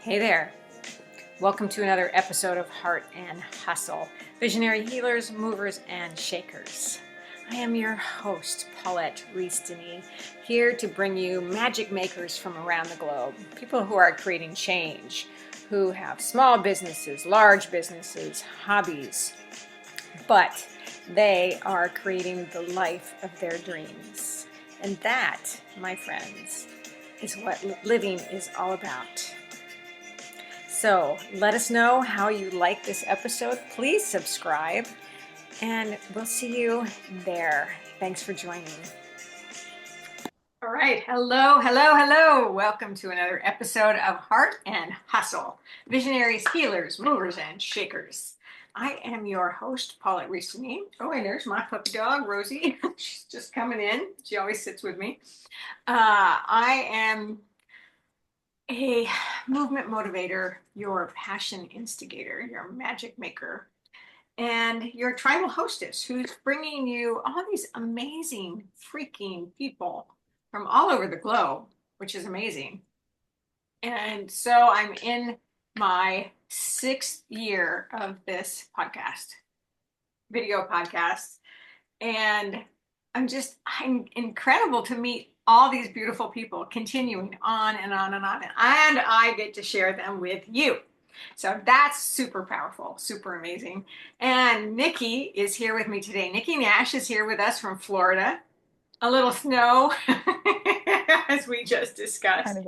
Hey there. Welcome to another episode of Heart and Hustle, Visionary Healers, Movers, and Shakers. I am your host, Paulette Rees-Denis, here to bring you magic makers from around the globe, people who are creating change, who have small businesses, large businesses, hobbies, but they are creating the life of their dreams. And that, my friends, is what living is all about. So let us know how you like this episode. Please subscribe, and we'll see you there. Thanks for joining. All right. Hello. Welcome to another episode of Heart and Hustle, Visionaries, Healers, Movers, and Shakers. I am your host, Paulette Rees-Denis. Oh, and there's my puppy dog, Rosie. She's just coming in. She always sits with me. I am a movement motivator, your passion instigator, your magic maker, and your tribal hostess who's bringing you all these amazing, freaking people from all over the globe, which is amazing. And so I'm in my 6th year of this video podcast, and I'm incredible to meet all these beautiful people continuing on and on and on. And I get to share them with you. So that's super powerful, super amazing. And Nikki is here with me today. Nikki Nash is here with us from Florida. A little snow, as we just discussed.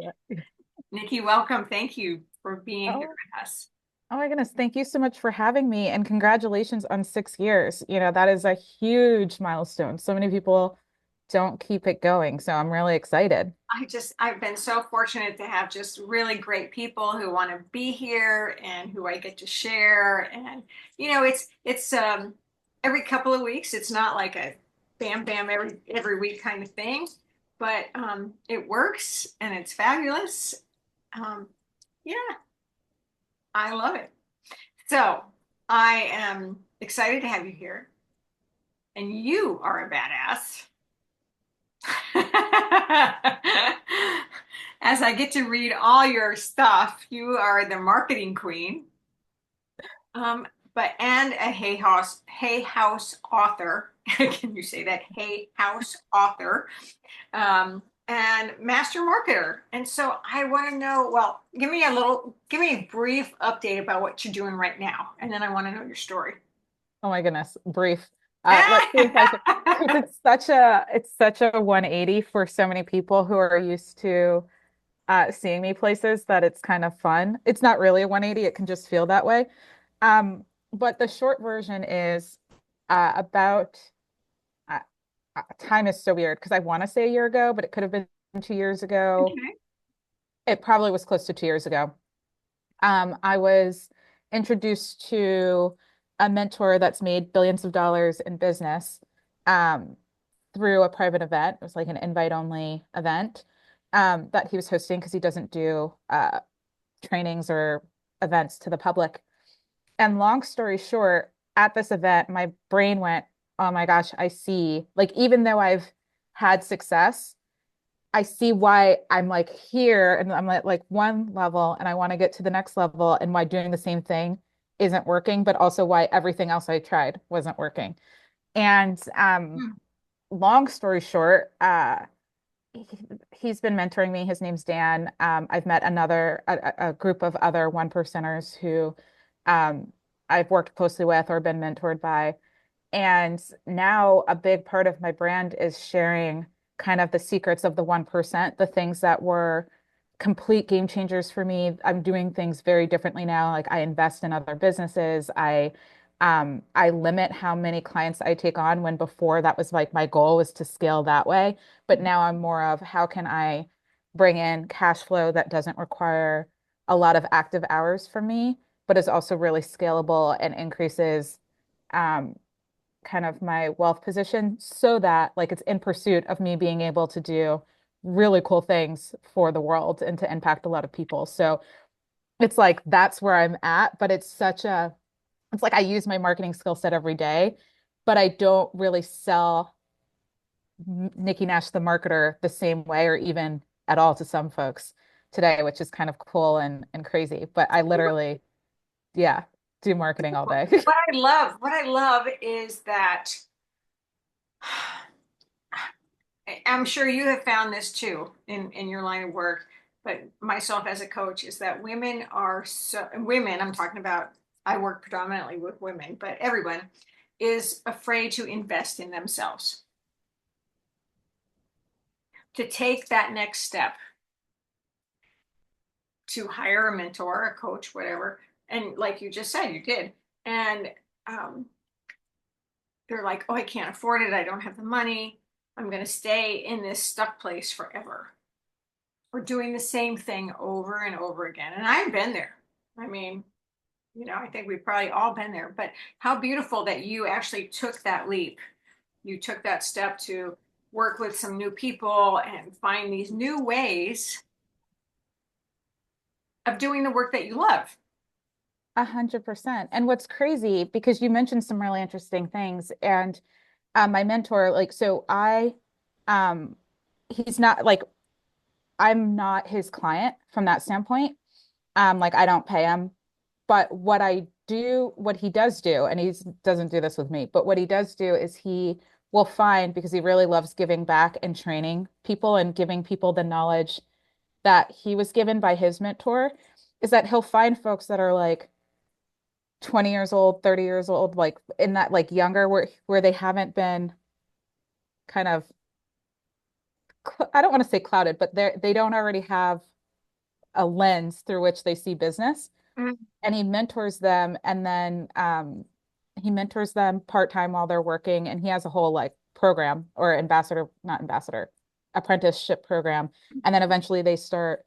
Nikki, welcome. Thank you for being here with us. Oh my goodness. Thank you so much for having me and congratulations on 6 years. That is a huge milestone. So many people don't keep it going. So I'm really excited. I've been so fortunate to have just really great people who want to be here and who I get to share. And, it's every couple of weeks. It's not like a bam, bam, every week kind of thing, but it works and it's fabulous. Yeah, I love it. So I am excited to have you here. And you are a badass. As I get to read all your stuff, you are the marketing queen, and a Hay House author. Can you say that? Hay House author, and master marketer. And so I want to know. Well, give me a brief update about what you're doing right now, and then I want to know your story. Oh my goodness. Brief. Let's see if I can, because it's such a 180 for so many people who are used to seeing me places that it's kind of fun. It's not really a 180. It can just feel that way. But the short version is about time is so weird because I want to say a year ago, but it could have been 2 years ago. Okay. It probably was close to 2 years ago. I was introduced to a mentor that's made billions of dollars in business um, through a private event. It was like an invite-only event that he was hosting because he doesn't do trainings or events to the public. And long story short, at this event, my brain went, oh my gosh, I see, like, even though I've had success, I see why I'm like here and I'm at like one level and I want to get to the next level and why doing the same thing isn't working, but also why everything else I tried wasn't working. And Hmm. long story short, he, he's been mentoring me. His name's Dan. I've met a group of other one percenters who um, I've worked closely with or been mentored by. And now a big part of my brand is sharing kind of the secrets of the 1%, the things that were complete game changers for me. I'm doing things very differently now. Like I invest in other businesses. I limit how many clients I take on when before that was like my goal was to scale that way. But now I'm more of how can I bring in cash flow that doesn't require a lot of active hours from me, but is also really scalable and increases um, kind of my wealth position so that like it's in pursuit of me being able to do really cool things for the world and to impact a lot of people. So it's like that's where I'm at, but it's like I use my marketing skill set every day, but I don't really sell Nikki Nash the marketer the same way or even at all to some folks. today, which is kind of cool and crazy. But I literally, yeah, do marketing all day. What I love is that I'm sure you have found this too in your line of work, but myself as a coach is that women are so, women, I'm talking about, I work predominantly with women, but everyone is afraid to invest in themselves, to take that next step, to hire a mentor, a coach, whatever. And like you just said, you did. And um, they're like, oh, I can't afford it. I don't have the money. I'm going to stay in this stuck place forever. We're doing the same thing over and over again. And I've been there. I mean, I think we've probably all been there, but how beautiful that you actually took that leap. You took that step to work with some new people and find these new ways of doing the work that you love. 100%. And what's crazy, because you mentioned some really interesting things, and my mentor, like, so um, he's not like, I'm not his client from that standpoint. Like I don't pay him, but what he does do, and he doesn't do this with me, but what he does do is he will find, because he really loves giving back and training people and giving people the knowledge that he was given by his mentor, is that he'll find folks that are like 20 years old, 30 years old, like in that like younger where they haven't been kind of I don't want to say clouded, but they don't already have a lens through which they see business. Mhm. And he mentors them, and then he mentors them part-time while they're working, and he has a whole like program or ambassador, not ambassador, apprenticeship program. And then eventually they start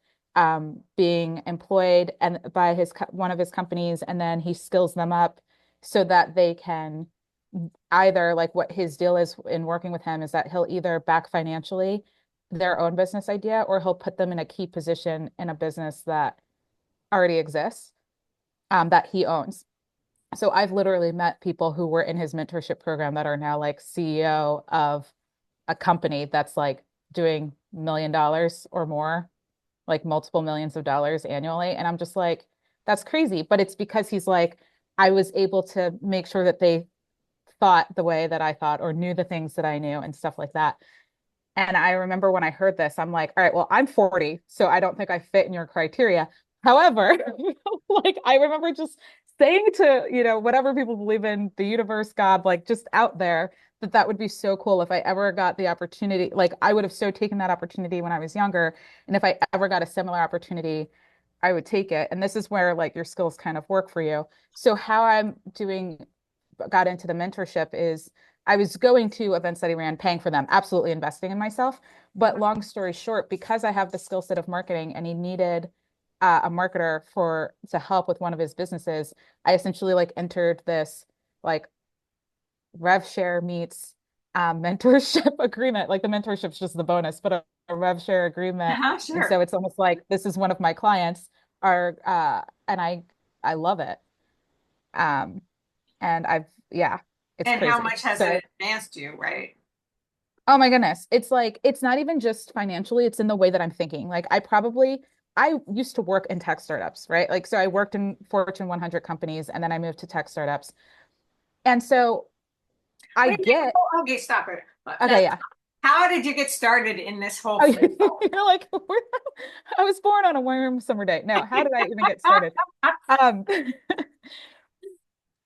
being employed and by one of his companies, and then he skills them up so that they can either, like, what his deal is in working with him is that he'll either back financially their own business idea, or he'll put them in a key position in a business that already exists, that he owns. So I've literally met people who were in his mentorship program that are now like CEO of a company that's like doing $1 million or more, like multiple millions of dollars annually. And I'm just like, that's crazy. But it's because he's like, I was able to make sure that they thought the way that I thought or knew the things that I knew and stuff like that. And I remember when I heard this, I'm like, all right, well, I'm 40, so I don't think I fit in your criteria. However, like I remember just saying to, whatever people believe in, the universe, God, like just out there, that would be so cool if I ever got the opportunity. Like I would have so taken that opportunity when I was younger. And if I ever got a similar opportunity, I would take it. And this is where like your skills kind of work for you. So how got into the mentorship is I was going to events that he ran, paying for them, absolutely investing in myself. But long story short, because I have the skill set of marketing and he needed a marketer to help with one of his businesses, I essentially like entered this like rev share meets mentorship agreement. Like the mentorship's just the bonus, but a rev share agreement. Uh-huh, And sure. so it's almost like this is one of my clients are and I love it. Um and yeah, it's And how crazy. much has So it advanced you, right? oh my goodness. It's like, it's not even just financially, it's in the way that I'm thinking. Like, I used to work in tech startups, right? Like, so I worked in Fortune 100 companies and then I moved to tech startups. And so I Wait a minute. get, Oh, okay, stop it. okay, yeah. How did you get started in this whole Oh, thing? you're like, I was born on a warm summer day. No, how did I even get started? Um,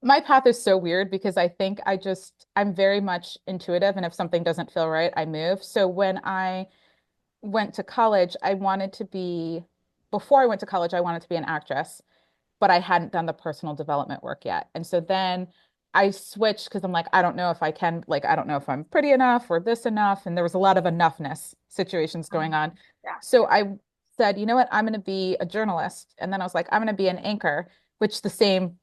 my path is so weird because I think I'm very much intuitive. And if something doesn't feel right, I move. So when I went to college, before I went to college, I wanted to be an actress, but I hadn't done the personal development work yet. And so then I switched because I'm like, I don't know if I can, like, I don't know if I'm pretty enough or this enough. And there was a lot of enoughness situations going on. Yeah. So I said, you know what, I'm going to be a journalist. And then I was like, I'm going to be an anchor, which the same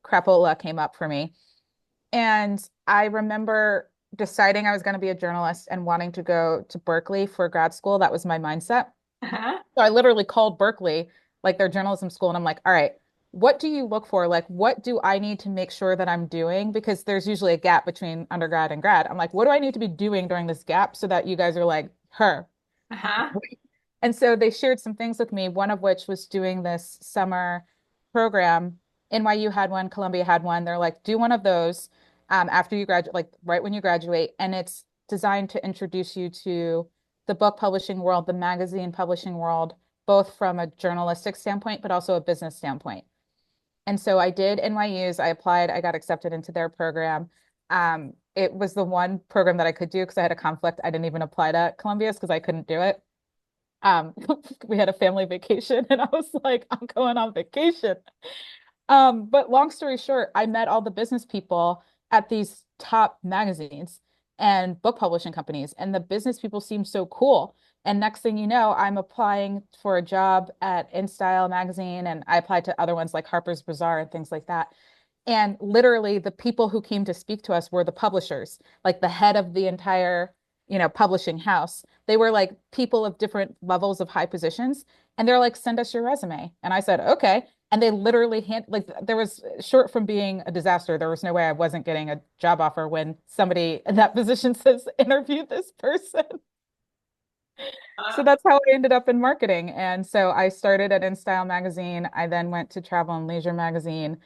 crapola came up for me. And I remember deciding I was going to be a journalist and wanting to go to Berkeley for grad school. That was my mindset. Uh-huh. So I literally called Berkeley, like their journalism school, and I'm like, all right, what do you look for? Like, what do I need to make sure that I'm doing? Because there's usually a gap between undergrad and grad. I'm like, what do I need to be doing during this gap so that you guys are like, her? Uh-huh. And so they shared some things with me, one of which was doing this summer program. NYU had one, Columbia had one. They're like, do one of those after you graduate, like right when you graduate. And it's designed to introduce you to the book publishing world, the magazine publishing world, both from a journalistic standpoint, but also a business standpoint. And so I did NYU's, I applied, I got accepted into their program. It was the one program that I could do because I had a conflict. I didn't even apply to Columbia's because I couldn't do it. Um, we had a family vacation and I was like, I'm going on vacation. But long story short, I met all the business people at these top magazines and book publishing companies, and the business people seemed so cool. And next thing you know, I'm applying for a job at InStyle magazine, and I applied to other ones like Harper's Bazaar and things like that. And literally, the people who came to speak to us were the publishers, like the head of the entire, publishing house. They were like people of different levels of high positions. And they're like, send us your resume. And I said, okay. And they literally like there was short from being a disaster. There was no way I wasn't getting a job offer when somebody in that position says, interview this person. So Uh, that's how I ended up in marketing. And so I started at InStyle magazine. I then went to Travel and Leisure magazine.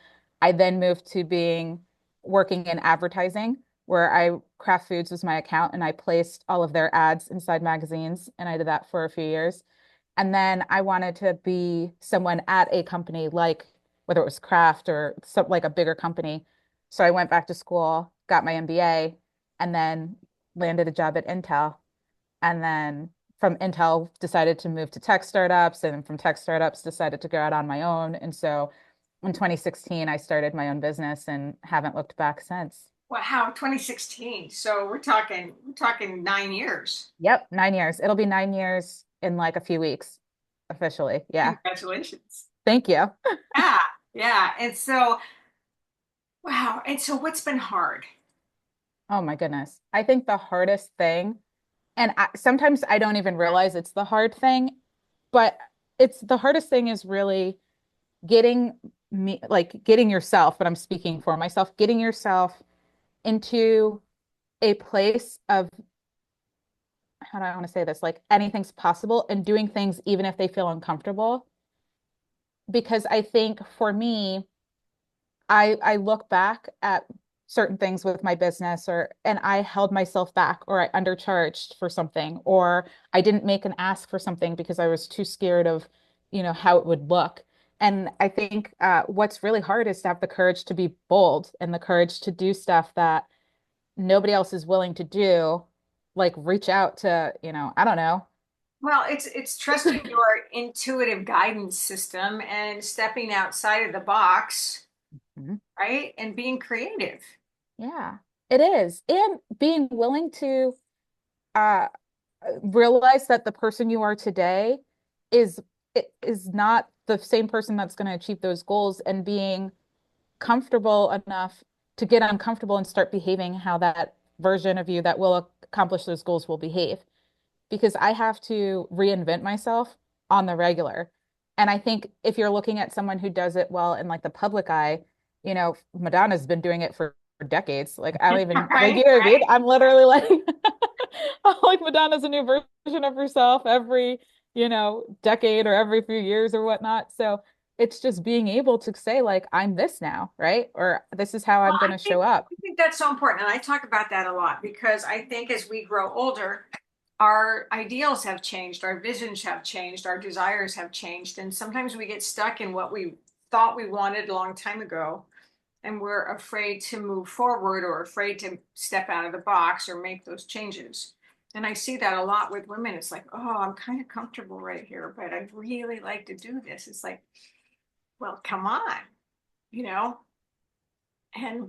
I then moved to being working in advertising, where Kraft Foods was my account and I placed all of their ads inside magazines. And I did that for a few years. And then I wanted to be someone at a company like whether it was Kraft or some like a bigger company. So I went back to school, got my MBA, and then landed a job at Intel. And then from Intel decided to move to tech startups, and from tech startups decided to go out on my own. And so in 2016, I started my own business and haven't looked back since. wow, 2016. So we're talking 9 years. Yep, 9 years. It'll be 9 years in like a few weeks, officially. Yeah. Congratulations. Thank you. Yeah, yeah. And so, wow. And so what's been hard? Oh my goodness. I think the hardest thing, and sometimes I don't even realize it's the hard thing, but it's the hardest thing is really getting getting yourself, but I'm speaking for myself, getting yourself into a place of how do I want to say this? Like anything's possible and doing things even if they feel uncomfortable. Because I think for me, I look back at certain things with my business and I held myself back or I undercharged for something or I didn't make an ask for something because I was too scared of, how it would look. And I think what's really hard is to have the courage to be bold and the courage to do stuff that nobody else is willing to do, like reach out to, I don't know. Well, it's trusting your intuitive guidance system and stepping outside of the box, Mhm. right? And being creative. Yeah, it is. And being willing to uh realize that the person you are today is is not the same person that's going to achieve those goals and being comfortable enough to get uncomfortable and start behaving how that version of you that will accomplish those goals will behave because I have to reinvent myself on the regular. And I think if you're looking at someone who does it well in like the public eye, Madonna's been doing it for decades. Like I don't even like Right, you know what I mean? right. I'm literally like like Madonna's a new version of herself every, decade or every few years or whatnot. So it's just being able to say like I'm this now, right? Or this is how Well, I'm going I to think show up. I think that's so important, and I talk about that a lot because I think as we grow older, our ideals have changed, our visions have changed, our desires have changed, and sometimes we get stuck in what we thought we wanted a long time ago, and we're afraid to move forward or afraid to step out of the box or make those changes. And I see that a lot with women. It's like, oh, I'm kind of comfortable right here, but I'd really like to do this. It's like, well, come on, you know? And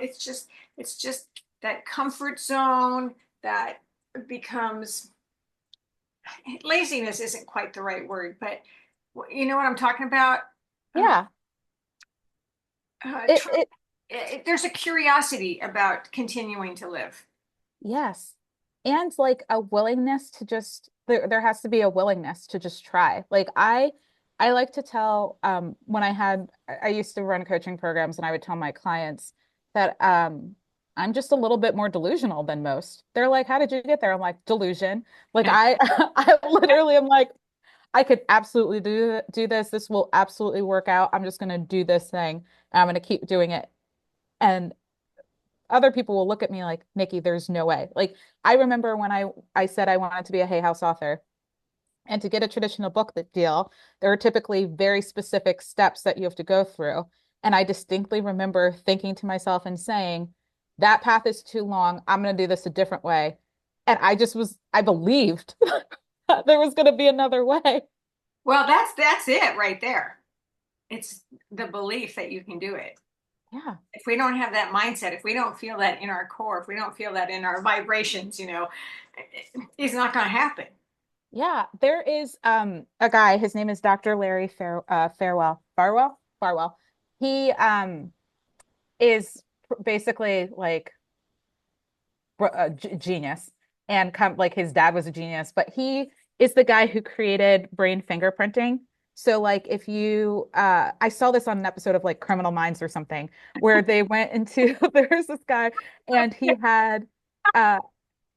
it's just that comfort zone that becomes laziness isn't quite the right word, but you know what I'm talking about? Uh, Yeah. uh, It tr- it there's a curiosity about continuing to live. Yes. And like a willingness to just there has to be a willingness to just try. Like I like to tell when I used to run coaching programs and I would tell my clients that I'm just a little bit more delusional than most. They're like, how did you get there? I'm like, delusion. Like I literally am like, I could absolutely do this. This will absolutely work out. I'm just gonna do this thing. And I'm gonna keep doing it. And other people will look at me like, Nikki, there's no way. Like I remember when I said I wanted to be a Hay House author. And to get a traditional book deal, there are typically very specific steps that you have to go through. And I distinctly remember thinking to myself and saying, that path is too long. I'm going to do this a different way. And I believed there was going to be another way. Well, that's it right there. It's the belief that you can do it. Yeah. If we don't have that mindset, if we don't feel that in our core, if we don't feel that in our vibrations, it's not going to happen. Yeah. There is a guy, his name is Dr. Larry Farwell. He is basically like a genius and come like his dad was a genius, but he is the guy who created brain fingerprinting. So like if you I saw this on an episode of like Criminal Minds or something where they went into there's this guy and he had uh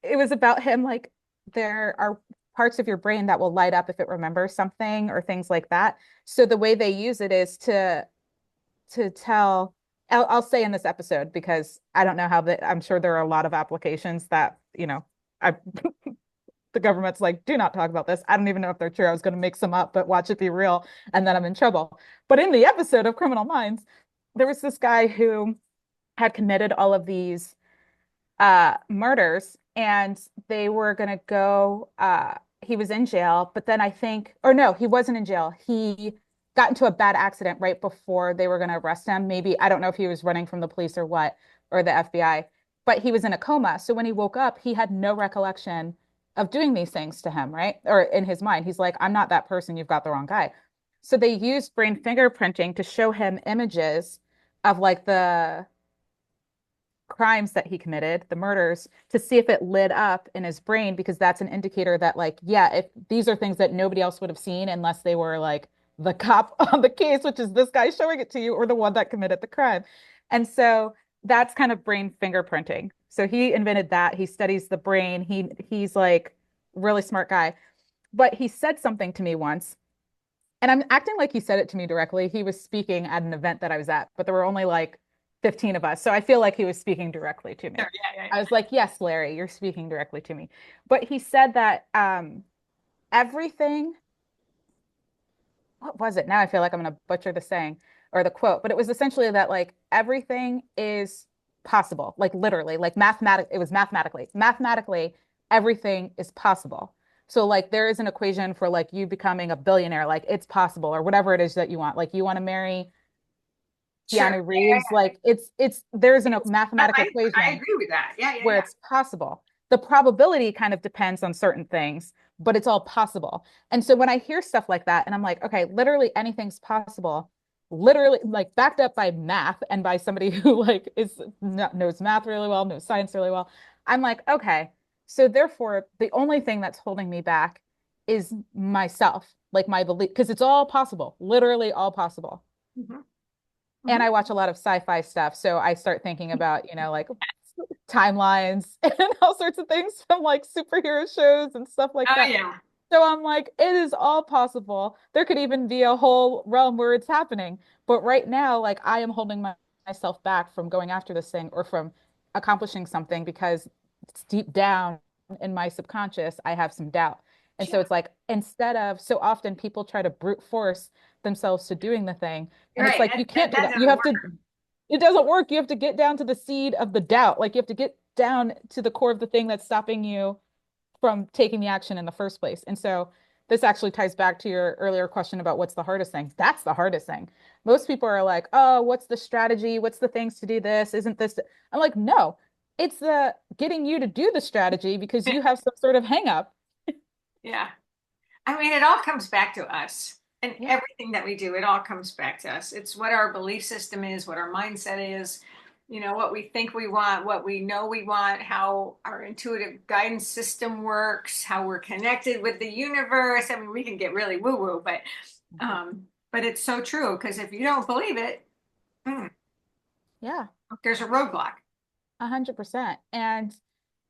it was about him like there are parts of your brain that will light up if it remembers something or things like that. So the way they use it is to tell I'll say in this episode because I don't know how I'm sure there are a lot of applications that, I the government's like, do not talk about this. I don't even know if they're true. I was going to make some up, but watch it be real. And then I'm in trouble. But in the episode of Criminal Minds, there was this guy who had committed all of these murders and they were going to go he was in jail, but then I think or no, he wasn't in jail. He got into a bad accident right before they were going to arrest him. Maybe I don't know if he was running from the police or what or the FBI, but he was in a coma. So when he woke up, he had no recollection of doing these things to him, right? Or in his mind, he's like, I'm not that person. You've got the wrong guy. So they used brain fingerprinting to show him images of like the crimes that he committed, the murders, to see if it lit up in his brain because that's an indicator that like, yeah, if these are things that nobody else would have seen unless they were like the cop on the case, which is this guy showing it to you or the one that committed the crime. And so that's kind of brain fingerprinting. So he invented that. He studies the brain. He's like really smart guy. But he said something to me once, and I'm acting like he said it to me directly. He was speaking at an event that I was at, but there were only like 15 of us. So I feel like he was speaking directly to Sure, me. yeah, yeah, I was like, yes, Larry, you're speaking directly to me. But he said that everything, what was it? Now I feel like I'm going to butcher the saying or the quote, but it was essentially that like everything is possible, like literally, like it was mathematically, everything is possible. So like there is an equation for like you becoming a billionaire, like it's possible or whatever it is that you want. Like you want to marry sure. Keanu Reeves, like there's a Yeah, mathematical I equation agree with that. Yeah, yeah, where yeah. it's possible. The probability kind of depends on certain things, but it's all possible. And so when I hear stuff like that, and I'm like, okay, literally anything's possible, literally like backed up by math and by somebody who like knows math really well, knows science really well. I'm like, okay, so therefore the only thing that's holding me back is myself, like my belief, because it's all possible, literally all possible. Hmm. And Hmm. I watch a lot of sci-fi stuff, so I start thinking about, like timelines and all sorts of things from like superhero shows and stuff like Oh that. yeah. So I'm like, it is all possible. There could even be a whole realm where it's happening. But right now, like I am holding myself back from going after this thing or from accomplishing something because it's deep down in my subconscious, I have some doubt. And so Yeah. it's like, instead of so often people try to brute force themselves to doing the thing. You're And it's right. like, you That can't do that that. You doesn't have work. to, it doesn't work. You have to get down to the seed of the doubt. Like you have to get down to the core of the thing that's stopping you from taking the action in the first place. And so this actually ties back to your earlier question about what's the hardest thing. That's the hardest thing. Most people are like, oh, what's the strategy? What's the things to do this? Isn't this? I'm like, no, it's the getting you to do the strategy because you have some sort of hang up. Yeah. I mean, it all comes back to us. And Yeah. everything that we do, it all comes back to us. It's what our belief system is, what our mindset is, what we think we want, what we know we want, how our intuitive guidance system works, how we're connected with the universe. I mean, we can get really woo-woo, but it's so true because if you don't believe it, hmm, Yeah. there's a roadblock. 100%. And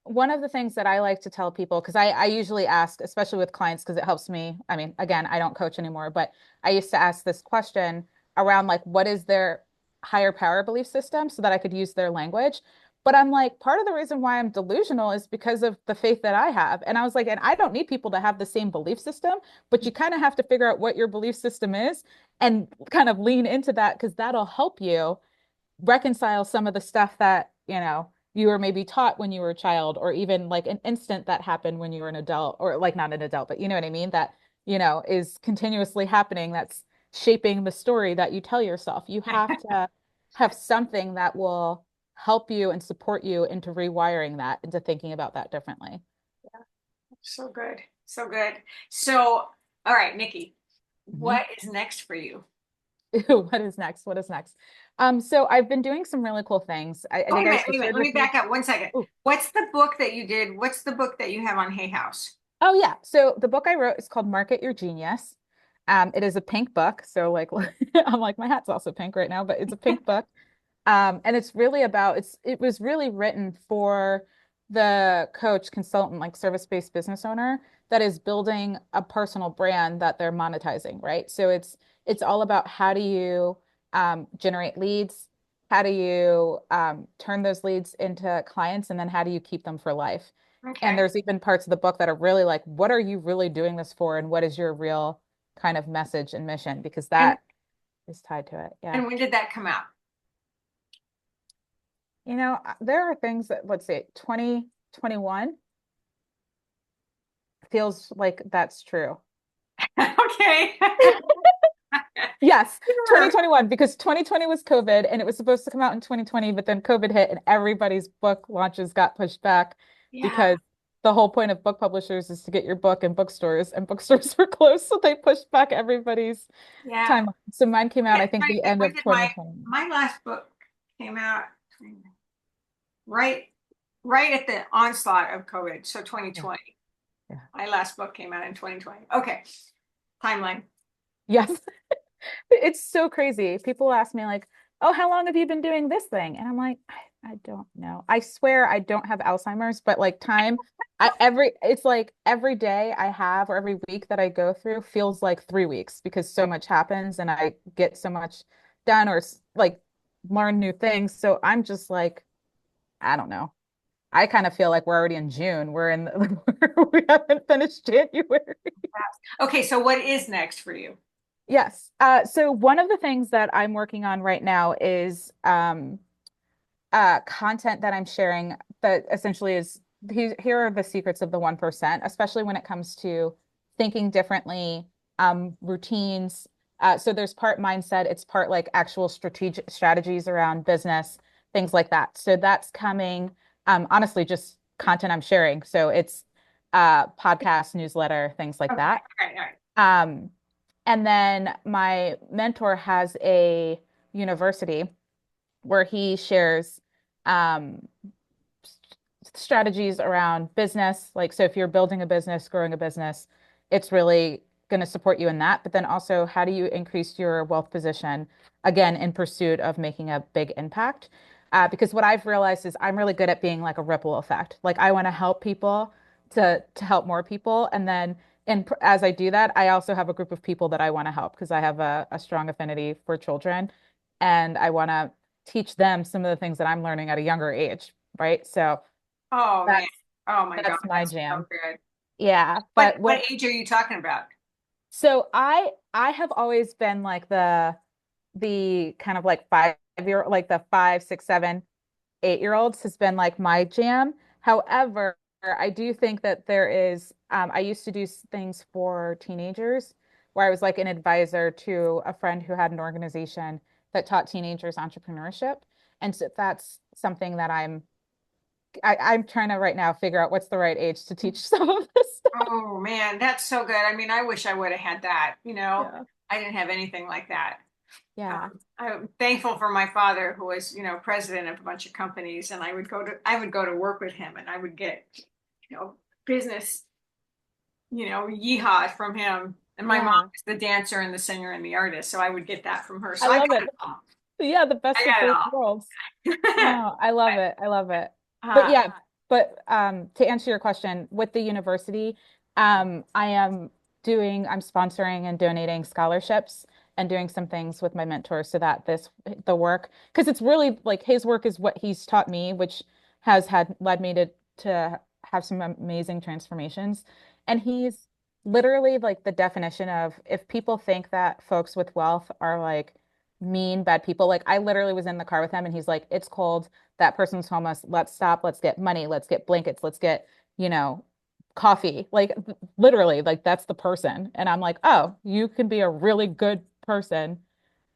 one of the things that I like to tell people, because I usually ask, especially with clients, because it helps me. I mean, again, I don't coach anymore, but I used to ask this question around like, what is their higher power belief system so that I could use their language. But I'm like, part of the reason why I'm delusional is because of the faith that I have. And I was like, and I don't need people to have the same belief system, but you kind of have to figure out what your belief system is and kind of lean into that because that'll help you reconcile some of the stuff that, you were maybe taught when you were a child, or even like an instant that happened when you were an adult, or like not an adult, but you know what I mean? That, is continuously happening that's shaping the story that you tell yourself. You have to have something that will help you and support you into rewiring that, into thinking about that differently. So good. So good. So, all right, Nikki, Mhm. what is next for you? What is next? What is next? So I've been doing some really cool things. I Oh, think I wait a minute. shared Let with me you. back up 1 second. Oh, What's the book that you did? What's the book that you have on Hay House? oh yeah. So the book I wrote is called Market Your Genius. It is a pink book. So like I'm like my hat's also pink right now, but it's a pink book. And it's really about it was really written for the coach, consultant, like service-based business owner that is building a personal brand that they're monetizing, right? So it's all about how do you generate leads, how do you turn those leads into clients, and then how do you keep them for life? And Okay. there's even parts of the book that are really like, what are you really doing this for, and what is your real kind of message and mission? Because And that is tied to it. Yeah. and when did that come out? There are things that, let's say, 2021 feels like that's true. Okay. Yes, Sure. 2021, because 2020 was COVID and it was supposed to come out in 2020, but then COVID hit and everybody's book launches got pushed back Yeah. because the whole point of book publishers is to get your book in bookstores, and bookstores were closed, so they pushed back everybody's Yeah. timeline. So mine came out, I think, Trying to the think, end when of did my 2020. my last book came out? Right, right at the onslaught of COVID. So Yeah, 2020. yeah. My last book came out in 2020. Okay. Timeline. Yes. It's so crazy. People ask me like, "Oh, how long have you been doing this thing?" And I'm like, I don't know. I swear I don't have Alzheimer's, but like time, it's like every day I have or every week that I go through feels like 3 weeks because so much happens and I get so much done or like learn new things. So I'm just like, I don't know. I kind of feel like we're already in June. We haven't finished January. Okay, so what is next for you? Yes. So one of the things that I'm working on right now is content that I'm sharing that essentially is here are the secrets of the 1%, especially when it comes to thinking differently, routines. So there's part mindset, it's part like actual strategic strategies around business, things like that. So that's coming, honestly, just content I'm sharing. So it's podcast, newsletter, things like Okay, that. all right, all right. Um, and then my mentor has a university where he shares um, strategies around business. Like, so if you're building a business, growing a business, it's really going to support you in that. But then also, how do you increase your wealth position, again, in pursuit of making a big impact? Because what I've realized is I'm really good at being like a ripple effect. Like, I want to help people to help more people. And then, as I do that, I also have a group of people that I want to help because I have a strong affinity for children. And I want to teach them some of the things that I'm learning at a younger age, right? So Oh man. that's Oh my God, that's my that's so jam. good. Yeah, What but what what age are you talking about? so I have always been like the kind of like 5 year like the 5, 6, 7, 8 year olds has been like my jam. However, I do think that there is I used to do things for teenagers where I was like an advisor to a friend who had an organization that taught teenagers entrepreneurship. And so that's something that I'm trying to right now figure out what's the right age to teach some of this stuff. Oh man, that's so good. I mean, I wish I would have had that, Yeah. I didn't have anything like that. Yeah. I'm thankful for my father who was, president of a bunch of companies, and I would go to work with him and I would get, business, yeehaw from him. And my mom Yeah. is the dancer and the singer and the artist, so I would get that from her. I So I got love it. it all. Yeah, the best I of both got worlds. it all. No, I love it. I love it. But uh, yeah, but to answer your question, with the university, I am I'm sponsoring and donating scholarships and doing some things with my mentor so that the work, because it's really like his work is what he's taught me, which has had led me to have some amazing transformations. And he's literally like the definition of if people think that folks with wealth are like mean, bad people, like I literally was in the car with him and he's like, it's cold, that person's homeless. Let's stop. Let's get money. Let's get blankets. Let's get, you know, coffee. Like literally, like that's the person. And I'm like, oh, you can be a really good person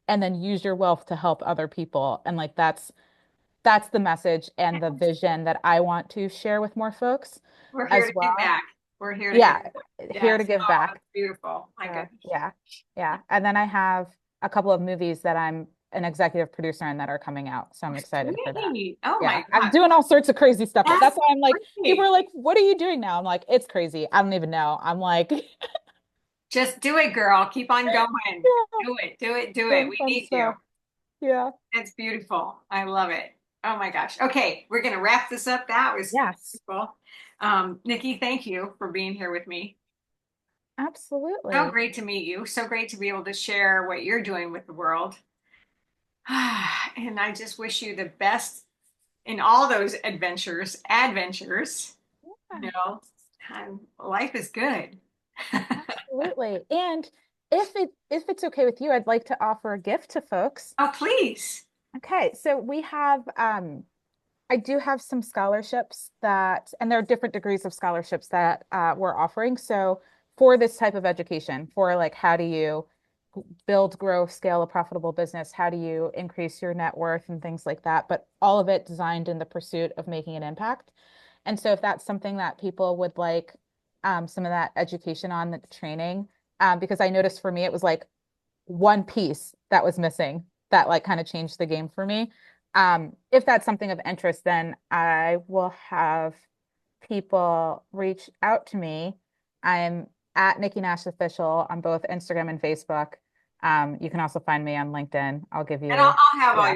and then use your wealth to help other people. And like that's the message and the vision that I want to share with more folks we're here as to give well. back. We're here to give Yeah, back. here to Yes. give Oh, back. that's beautiful. My So goodness. yeah, yeah. And then I have a couple of movies that I'm an executive producer in that are coming out. So I'm excited for that. Sweet. Oh Yeah, my I'm God. doing all sorts of crazy stuff. That's That's why I'm like, people great. are like, what are you doing now? I'm like, it's crazy. I don't even know. I'm like, Just do it, girl. Keep on going. yeah, Do it. Do it. Do it. doing We fun need you. stuff. Yeah. That's beautiful. I love it. Oh my gosh. Okay, we're going to wrap this up. That was Yes, beautiful. Nikki, thank you for being here with me. So absolutely. great to meet you. So great to be able to share what you're doing with the world. And I just wish you the best in all those adventures. Yeah, You know, life is good. absolutely. And if it's okay with you, I'd like to offer a gift to folks. Oh, please. Okay, so we have I do have some scholarships and there are different degrees of scholarships that we're offering. So for this type of education, for like how do you build, grow, scale a profitable business? How do you increase your net worth and things like that? But all of it designed in the pursuit of making an impact. And so if that's something that people would like some of that education on the training, because I noticed for me, it was like one piece that was missing that like kind of changed the game for me. If that's something of interest, then I will have people reach out to me. I'm at Nikki Nash Official on both Instagram and Facebook. You can also find me on LinkedIn. I'll give And you, I'll have all yeah,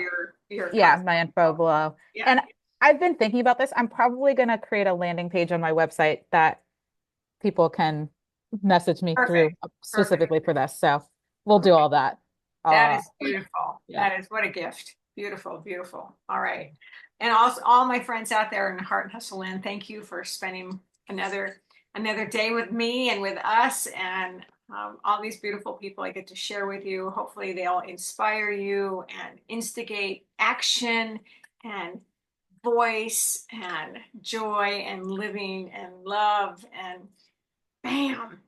your yeah, contact. my info below. Yeah, And I've been thinking about this. I'm probably going to create a landing page on my website that people can message me through perfect. Perfect. specifically for this. So we'll do all that. That Uh, is beautiful. yeah. That is what a gift. Beautiful, beautiful. All right. And also all my friends out there in Heart and Hustle Land, thank you for spending another day with me and with us and all these beautiful people I get to share with you. Hopefully they'll inspire you and instigate action and voice and joy and living and love and bam,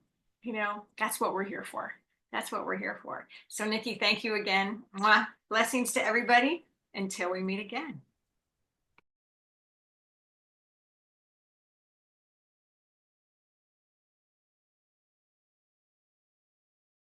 that's what we're here for. That's what we're here for. So, Nikki, thank you again. Mwah. Blessings to everybody. Until we meet again.